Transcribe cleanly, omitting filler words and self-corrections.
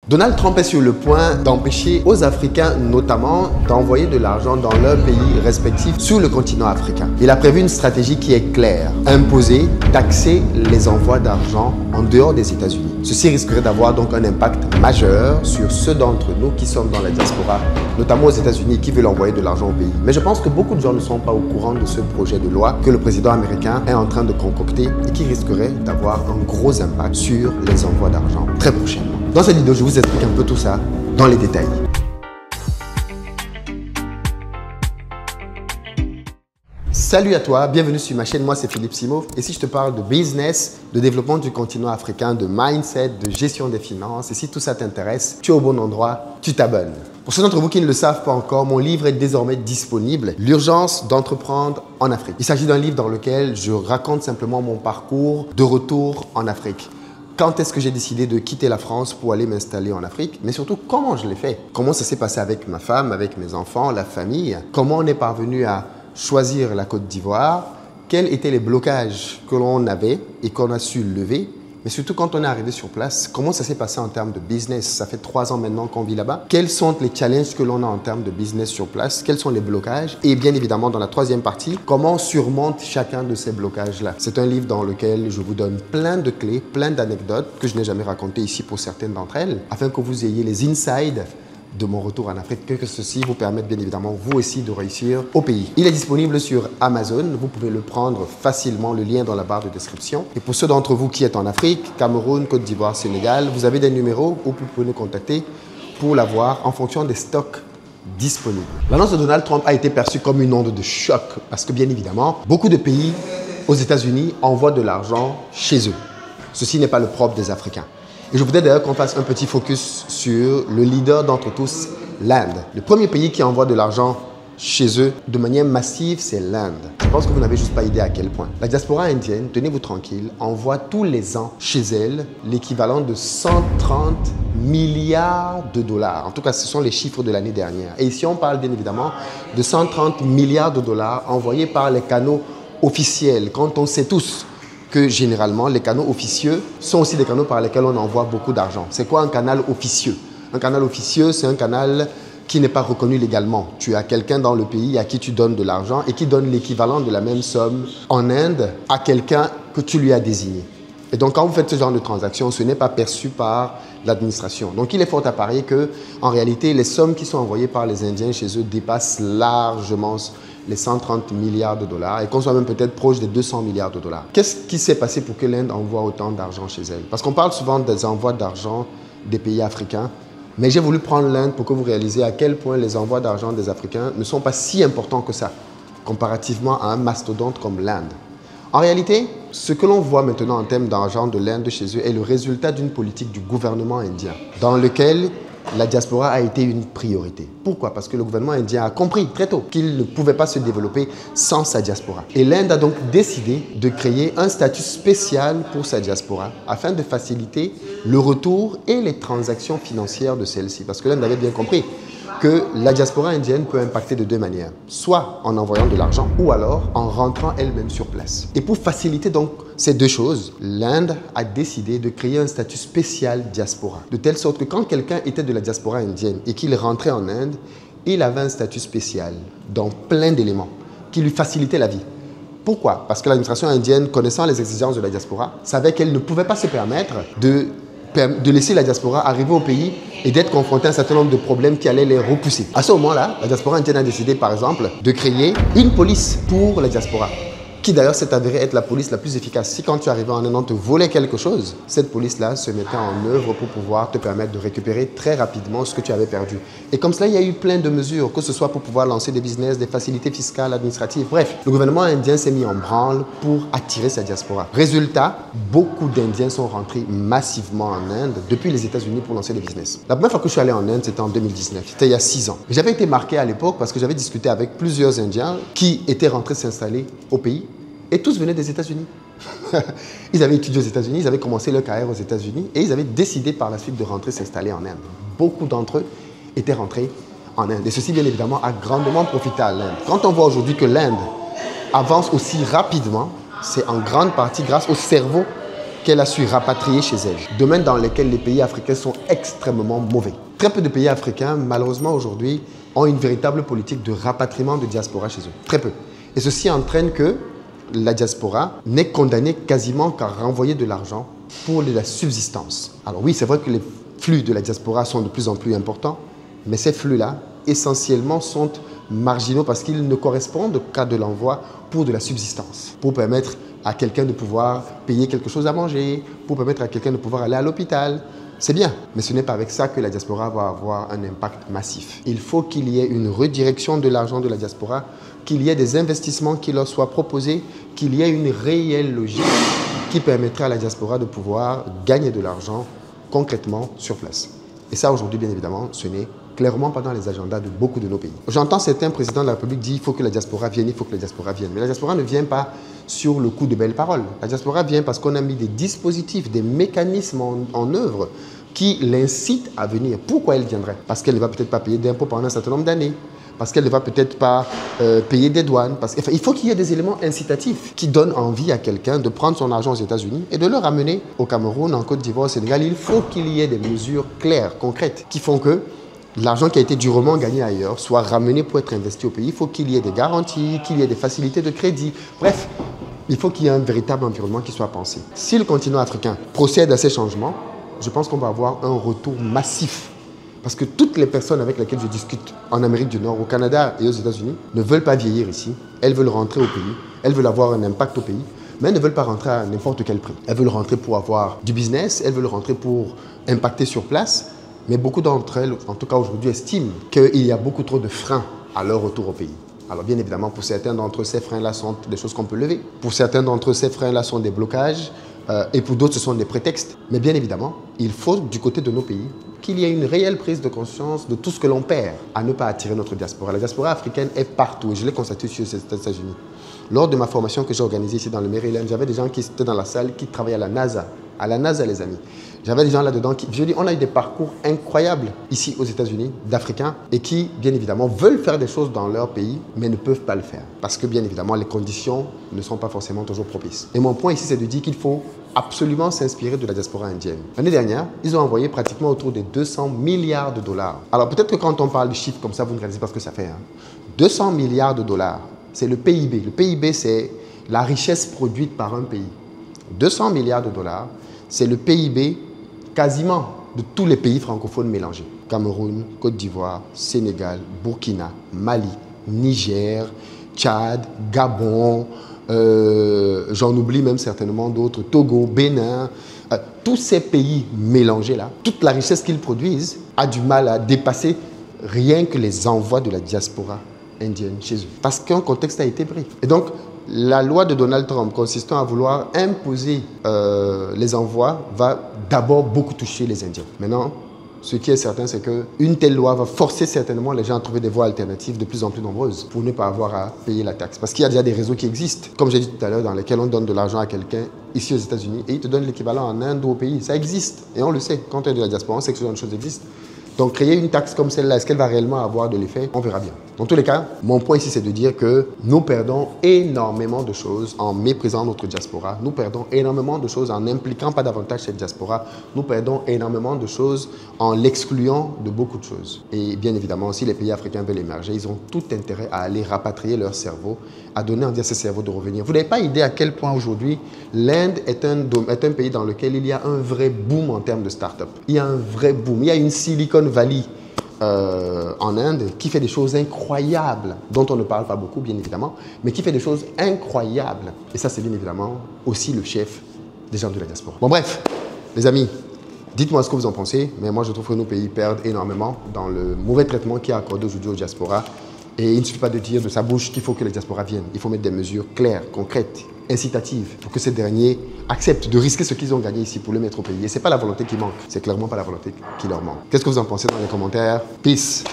Donald Trump est sur le point d'empêcher aux Africains notamment d'envoyer de l'argent dans leurs pays respectifs sur le continent africain. Il a prévu une stratégie qui est claire, imposer, taxer les envois d'argent en dehors des États-Unis. Ceci risquerait d'avoir donc un impact majeur sur ceux d'entre nous qui sommes dans la diaspora, notamment aux États-Unis, qui veulent envoyer de l'argent au pays. Mais je pense que beaucoup de gens ne sont pas au courant de ce projet de loi que le président américain est en train de concocter et qui risquerait d'avoir un gros impact sur les envois d'argent très prochainement. Dans cette vidéo, je vous explique un peu tout ça dans les détails. Salut à toi, bienvenue sur ma chaîne, moi c'est Philippe Simo et si je te parle de business, de développement du continent africain, de mindset, de gestion des finances et si tout ça t'intéresse, tu es au bon endroit, tu t'abonnes. Pour ceux d'entre vous qui ne le savent pas encore, mon livre est désormais disponible, L'urgence d'entreprendre en Afrique. Il s'agit d'un livre dans lequel je raconte simplement mon parcours de retour en Afrique. Quand est-ce que j'ai décidé de quitter la France pour aller m'installer en Afrique, mais surtout comment je l'ai fait. Comment ça s'est passé avec ma femme, avec mes enfants, la famille. Comment on est parvenu à choisir la Côte d'Ivoire. Quels étaient les blocages que l'on avait et qu'on a su lever. Mais surtout quand on est arrivé sur place, comment ça s'est passé en termes de business. Ça fait 3 ans maintenant qu'on vit là-bas. Quels sont les challenges que l'on a en termes de business sur place. Quels sont les blocages. Et bien évidemment, dans la troisième partie, comment on surmonte chacun de ces blocages-là. C'est un livre dans lequel je vous donne plein de clés, plein d'anecdotes que je n'ai jamais racontées ici pour certaines d'entre elles, afin que vous ayez les insides de mon retour en Afrique, que ceci vous permette bien évidemment vous aussi de réussir au pays. Il est disponible sur Amazon, vous pouvez le prendre facilement, le lien dans la barre de description. Et pour ceux d'entre vous qui êtes en Afrique, Cameroun, Côte d'Ivoire, Sénégal, vous avez des numéros où vous pouvez nous contacter pour l'avoir en fonction des stocks disponibles. L'annonce de Donald Trump a été perçue comme une onde de choc parce que bien évidemment, beaucoup de pays aux États-Unis envoient de l'argent chez eux. Ceci n'est pas le propre des Africains. Et je voudrais d'ailleurs qu'on fasse un petit focus sur le leader d'entre tous, l'Inde. Le premier pays qui envoie de l'argent chez eux de manière massive, c'est l'Inde. Je pense que vous n'avez juste pas idée à quel point. La diaspora indienne, tenez-vous tranquille, envoie tous les ans chez elle l'équivalent de 130 milliards de dollars. En tout cas, ce sont les chiffres de l'année dernière. Et ici, on parle bien évidemment de 130 milliards de dollars envoyés par les canaux officiels, quand on sait tous que généralement, les canaux officieux sont aussi des canaux par lesquels on envoie beaucoup d'argent. C'est quoi un canal officieux? Un canal officieux, c'est un canal qui n'est pas reconnu légalement. Tu as quelqu'un dans le pays à qui tu donnes de l'argent et qui donne l'équivalent de la même somme en Inde à quelqu'un que tu lui as désigné. Et donc, quand vous faites ce genre de transaction, ce n'est pas perçu par l'administration. Donc, il est fort à parier que, en réalité, les sommes qui sont envoyées par les Indiens chez eux dépassent largement les 130 milliards de dollars et qu'on soit même peut-être proche des 200 milliards de dollars. Qu'est-ce qui s'est passé pour que l'Inde envoie autant d'argent chez elle? Parce qu'on parle souvent des envois d'argent des pays africains, mais j'ai voulu prendre l'Inde pour que vous réalisiez à quel point les envois d'argent des Africains ne sont pas si importants que ça, comparativement à un mastodonte comme l'Inde. En réalité, ce que l'on voit maintenant en termes d'argent de l'Inde chez eux est le résultat d'une politique du gouvernement indien, dans lequel la diaspora a été une priorité. Pourquoi? Parce que le gouvernement indien a compris très tôt qu'il ne pouvait pas se développer sans sa diaspora. Et l'Inde a donc décidé de créer un statut spécial pour sa diaspora afin de faciliter le retour et les transactions financières de celle-ci. Parce que l'Inde avait bien compris que la diaspora indienne peut impacter de 2 manières. Soit en envoyant de l'argent ou alors en rentrant elle-même sur place. Et pour faciliter donc ces deux choses, l'Inde a décidé de créer un statut spécial diaspora. De telle sorte que quand quelqu'un était de la diaspora indienne et qu'il rentrait en Inde, il avait un statut spécial dans plein d'éléments qui lui facilitaient la vie. Pourquoi? Parce que l'administration indienne, connaissant les exigences de la diaspora, savait qu'elle ne pouvait pas se permettre de laisser la diaspora arriver au pays et d'être confrontée à un certain nombre de problèmes qui allaient les repousser. À ce moment-là, la diaspora indienne a décidé, par exemple, de créer une police pour la diaspora, qui d'ailleurs s'est avérée être la police la plus efficace. Si quand tu arrivais en Inde, on te volait quelque chose, cette police-là se mettait en œuvre pour pouvoir te permettre de récupérer très rapidement ce que tu avais perdu. Et comme cela, il y a eu plein de mesures, que ce soit pour pouvoir lancer des business, des facilités fiscales, administratives. Bref, le gouvernement indien s'est mis en branle pour attirer sa diaspora. Résultat, beaucoup d'Indiens sont rentrés massivement en Inde depuis les États-Unis pour lancer des business. La première fois que je suis allé en Inde, c'était en 2019. C'était il y a 6 ans. J'avais été marqué à l'époque parce que j'avais discuté avec plusieurs Indiens qui étaient rentrés s'installer au pays. Et tous venaient des États-Unis. Ils avaient étudié aux États-Unis, ils avaient commencé leur carrière aux États-Unis et ils avaient décidé par la suite de rentrer s'installer en Inde. Beaucoup d'entre eux étaient rentrés en Inde. Et ceci, bien évidemment, a grandement profité à l'Inde. Quand on voit aujourd'hui que l'Inde avance aussi rapidement, c'est en grande partie grâce au cerveau qu'elle a su rapatrier chez elle. Domaines dans lesquels les pays africains sont extrêmement mauvais. Très peu de pays africains, malheureusement aujourd'hui, ont une véritable politique de rapatriement de diaspora chez eux. Très peu. Et ceci entraîne que la diaspora n'est condamnée quasiment qu'à renvoyer de l'argent pour de la subsistance. Alors oui, c'est vrai que les flux de la diaspora sont de plus en plus importants, mais ces flux-là, essentiellement, sont marginaux parce qu'ils ne correspondent qu'à de l'envoi pour de la subsistance, pour permettre à quelqu'un de pouvoir payer quelque chose à manger, pour permettre à quelqu'un de pouvoir aller à l'hôpital. C'est bien, mais ce n'est pas avec ça que la diaspora va avoir un impact massif. Il faut qu'il y ait une redirection de l'argent de la diaspora, qu'il y ait des investissements qui leur soient proposés, qu'il y ait une réelle logique qui permettra à la diaspora de pouvoir gagner de l'argent concrètement sur place. Et ça, aujourd'hui, bien évidemment, ce n'est clairement pas dans les agendas de beaucoup de nos pays. J'entends certains présidents de la République dire qu'il faut que la diaspora vienne, il faut que la diaspora vienne. Mais la diaspora ne vient pas sur le coup de belles paroles. La diaspora vient parce qu'on a mis des dispositifs, des mécanismes en œuvre qui l'incitent à venir. Pourquoi elle viendrait? Parce qu'elle ne va peut-être pas payer d'impôts pendant un certain nombre d'années. Parce qu'elle ne va peut-être pas payer des douanes. Il faut qu'il y ait des éléments incitatifs qui donnent envie à quelqu'un de prendre son argent aux États-Unis et de le ramener au Cameroun, en Côte d'Ivoire, au Sénégal. Il faut qu'il y ait des mesures claires, concrètes, qui font que l'argent qui a été durement gagné ailleurs soit ramené pour être investi au pays. Il faut qu'il y ait des garanties, qu'il y ait des facilités de crédit. Bref, il faut qu'il y ait un véritable environnement qui soit pensé. Si le continent africain procède à ces changements, je pense qu'on va avoir un retour massif. Parce que toutes les personnes avec lesquelles je discute en Amérique du Nord, au Canada et aux États-Unis ne veulent pas vieillir ici. Elles veulent rentrer au pays, elles veulent avoir un impact au pays, mais elles ne veulent pas rentrer à n'importe quel prix. Elles veulent rentrer pour avoir du business, elles veulent rentrer pour impacter sur place. Mais beaucoup d'entre elles, en tout cas aujourd'hui, estiment qu'il y a beaucoup trop de freins à leur retour au pays. Alors bien évidemment, pour certains d'entre eux, ces freins-là sont des choses qu'on peut lever. Pour certains d'entre eux, ces freins-là sont des blocages. Et pour d'autres, ce sont des prétextes. Mais bien évidemment, il faut, du côté de nos pays, qu'il y ait une réelle prise de conscience de tout ce que l'on perd à ne pas attirer notre diaspora. La diaspora africaine est partout et je l'ai constaté sur les États-Unis. Lors de ma formation que j'ai organisée ici dans le Maryland, j'avais des gens qui étaient dans la salle qui travaillaient à la NASA. À la NASA, les amis. J'avais des gens là-dedans qui, je dis, on a eu des parcours incroyables ici aux États-Unis, d'Africains, et qui, bien évidemment, veulent faire des choses dans leur pays, mais ne peuvent pas le faire. Parce que, bien évidemment, les conditions ne sont pas forcément toujours propices. Et mon point ici, c'est de dire qu'il faut absolument s'inspirer de la diaspora indienne. L'année dernière, ils ont envoyé pratiquement autour de 200 milliards de dollars. Alors peut-être que quand on parle de chiffres comme ça, vous ne réalisez pas ce que ça fait. 200 milliards de dollars, c'est le PIB. Le PIB, c'est la richesse produite par un pays. 200 milliards de dollars, c'est le PIB quasiment de tous les pays francophones mélangés. Cameroun, Côte d'Ivoire, Sénégal, Burkina, Mali, Niger, Tchad, Gabon, j'en oublie même certainement d'autres, Togo, Bénin. Tous ces pays mélangés-là, toute la richesse qu'ils produisent a du mal à dépasser rien que les envois de la diaspora indienne chez eux. Parce qu'un contexte a été pris. Et donc, la loi de Donald Trump consistant à vouloir imposer les envois va d'abord beaucoup toucher les Indiens. Maintenant, ce qui est certain, c'est qu'une telle loi va forcer certainement les gens à trouver des voies alternatives de plus en plus nombreuses pour ne pas avoir à payer la taxe. Parce qu'il y a déjà des réseaux qui existent, comme j'ai dit tout à l'heure, dans lesquels on donne de l'argent à quelqu'un ici aux États-Unis et il te donne l'équivalent en Inde ou au pays. Ça existe et on le sait. Quand on est de la diaspora, on sait que ce genre de choses existent. Donc, créer une taxe comme celle-là, est-ce qu'elle va réellement avoir de l'effet? On verra bien. Dans tous les cas, mon point ici, c'est de dire que nous perdons énormément de choses en méprisant notre diaspora. Nous perdons énormément de choses en n'impliquant pas davantage cette diaspora. Nous perdons énormément de choses en l'excluant de beaucoup de choses. Et bien évidemment, si les pays africains veulent émerger, ils ont tout intérêt à aller rapatrier leur cerveau, à donner envie à ces cerveaux de revenir. Vous n'avez pas idée à quel point aujourd'hui, l'Inde est un pays dans lequel il y a un vrai boom en termes de start-up. Il y a un vrai boom. Il y a une Silicon Valley en Inde qui fait des choses incroyables, dont on ne parle pas beaucoup bien évidemment, mais qui fait des choses incroyables. Et ça, c'est bien évidemment aussi le chef des gens de la diaspora. Bon bref, les amis, dites-moi ce que vous en pensez, mais moi je trouve que nos pays perdent énormément dans le mauvais traitement qui est accordé aujourd'hui aux diasporas. Et il ne suffit pas de dire de sa bouche qu'il faut que les diasporas viennent. Il faut mettre des mesures claires, concrètes, incitatives, pour que ces derniers acceptent de risquer ce qu'ils ont gagné ici pour le mettre au pays. Et ce n'est pas la volonté qui manque, c'est clairement pas la volonté qui leur manque. Qu'est-ce que vous en pensez dans les commentaires? Peace!